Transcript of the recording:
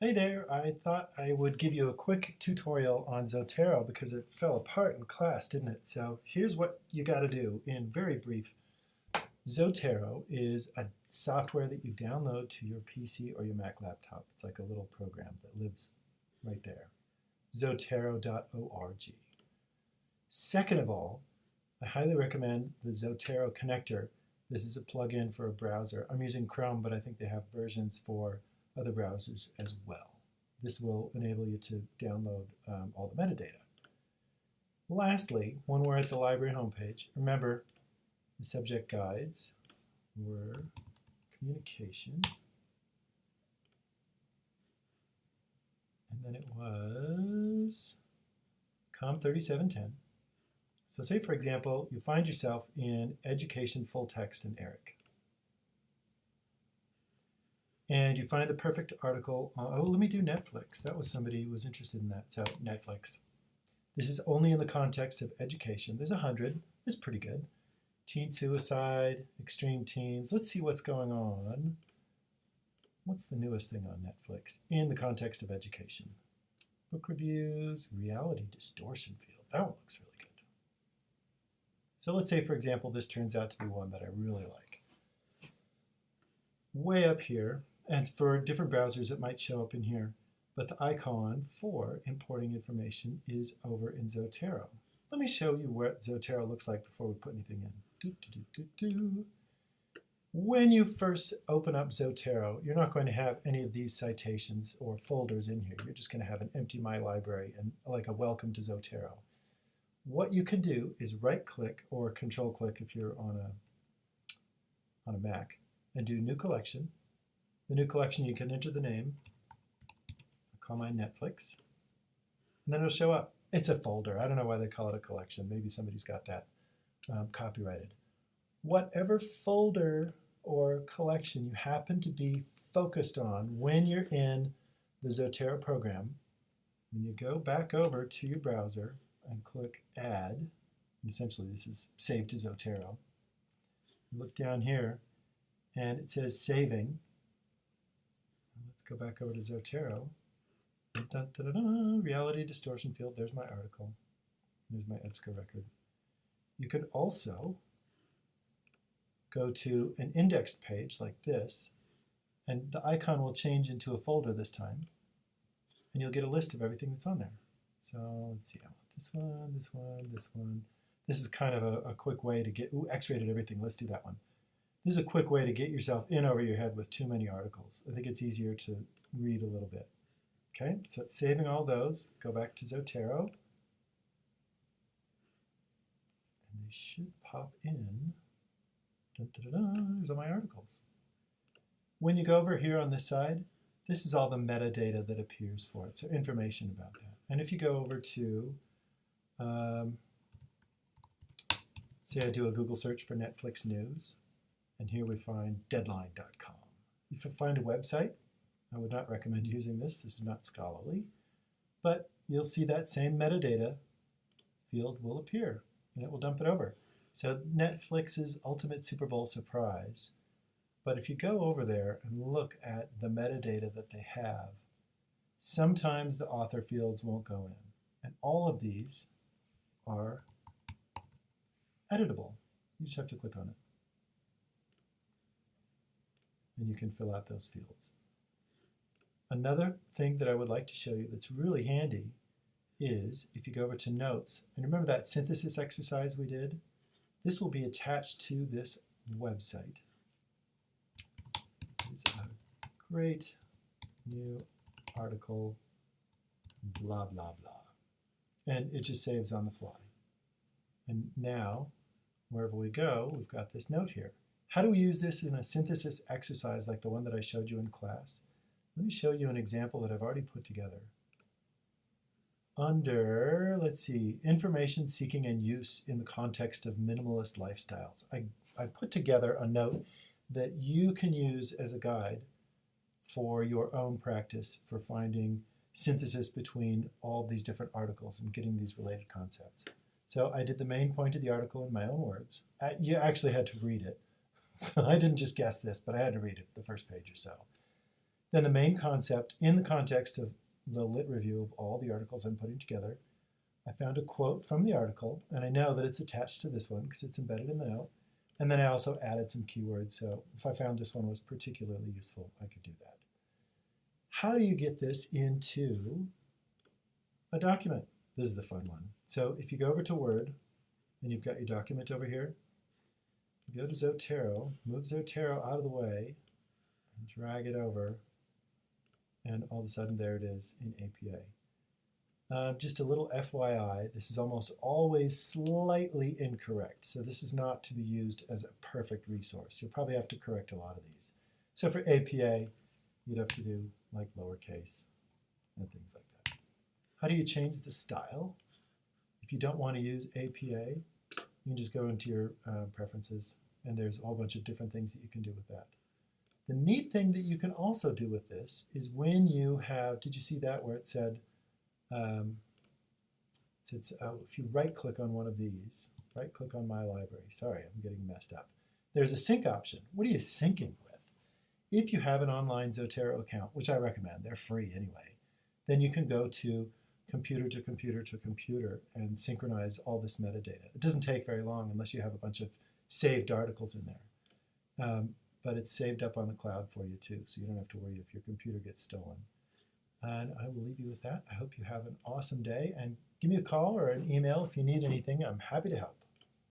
Hey there, I thought I would give you a quick tutorial on Zotero because it fell apart in class, didn't it? So here's what you got to do in very brief. Zotero is a software that you download to your PC or your Mac laptop. It's like a little program that lives right there. Zotero.org. Second of all, I highly recommend the Zotero connector. This is a plugin for a browser. I'm using Chrome, but I think they have versions for other browsers as well. This will enable you to download all the metadata. Lastly, when we're at the library homepage, remember the subject guides were communication, and then it was Comm 3710. So say, for example, you find yourself in Education Full Text in ERIC. And you find the perfect article. Oh, let me do Netflix. That was somebody who was interested in that. So Netflix. This is only in the context of education. There's 100. It's pretty good. Teen suicide, extreme teens. Let's see what's going on. What's the newest thing on Netflix in the context of education? Book reviews, reality distortion field. That one looks really good. So let's say, for example, this turns out to be one that I really like. Way up here, and for different browsers, it might show up in here, but the icon for importing information is over in Zotero. Let me show you what Zotero looks like before we put anything in. When you first open up Zotero, you're not going to have any of these citations or folders in here. You're just going to have an empty My Library and like a welcome to Zotero. What you can do is right-click or control-click if you're on a Mac, and do New Collection. The new collection, you can enter the name. I'll call mine Netflix. And then it'll show up. It's a folder. I don't know why they call it a collection. Maybe somebody's got that copyrighted. Whatever folder or collection you happen to be focused on when you're in the Zotero program, when you go back over to your browser and click Add, and essentially this is Save to Zotero, you look down here, and it says Saving. Let's go back over to Zotero. Reality distortion field. There's my article. There's my EBSCO record. You could also go to an indexed page like this, and the icon will change into a folder this time, and you'll get a list of everything that's on there. So let's see. I want this one, this one, this one. This is kind of a quick way to get, X-rated everything. Let's do that one. This is a quick way to get yourself in over your head with too many articles. I think it's easier to read a little bit. Okay, so it's saving all those. Go back to Zotero. And they should pop in. There's all my articles. When you go over here on this side, this is all the metadata that appears for it, so information about that. And if you go over to, say I do a Google search for Netflix news, and here we find deadline.com. If you find a website, I would not recommend using this. This is not scholarly. But you'll see that same metadata field will appear, and it will dump it over. So Netflix's Ultimate Super Bowl Surprise. But if you go over there and look at the metadata that they have, sometimes the author fields won't go in. And all of these are editable. You just have to click on it. And you can fill out those fields. Another thing that I would like to show you that's really handy is if you go over to Notes, and remember that synthesis exercise we did? This will be attached to this website. It's a great new article, blah, blah, blah. And it just saves on the fly. And now, wherever we go, we've got this note here. How do we use this in a synthesis exercise like the one that I showed you in class? Let me show you an example that I've already put together. Under, let's see, information seeking and use in the context of minimalist lifestyles. I put together a note that you can use as a guide for your own practice for finding synthesis between all these different articles and getting these related concepts. So I did the main point of the article in my own words. You actually had to read it. So I didn't just guess this, but I had to read it, the first page or so. Then the main concept, in the context of the lit review of all the articles I'm putting together, I found a quote from the article, and I know that it's attached to this one because it's embedded in the note. And then I also added some keywords, so if I found this one was particularly useful, I could do that. How do you get this into a document? This is the fun one. So if you go over to Word, and you've got your document over here, go to Zotero, move Zotero out of the way, and drag it over, and all of a sudden there it is in APA. Just a little FYI, this is almost always slightly incorrect, so this is not to be used as a perfect resource. You'll probably have to correct a lot of these. So for APA, you'd have to do like lowercase and things like that. How do you change the style? If you don't want to use APA, you can just go into your preferences, and there's a whole bunch of different things that you can do with that. The neat thing that you can also do with this is when you have, did you see that where it said, if you right-click on one of these, right-click on My Library, sorry, I'm getting messed up. There's a sync option. What are you syncing with? If you have an online Zotero account, which I recommend, they're free anyway, then you can go to computer to computer to computer and synchronize all this metadata. It doesn't take very long unless you have a bunch of saved articles in there. But it's saved up on the cloud for you too, so you don't have to worry if your computer gets stolen. And I will leave you with that. I hope you have an awesome day, and give me a call or an email if you need anything. I'm happy to help.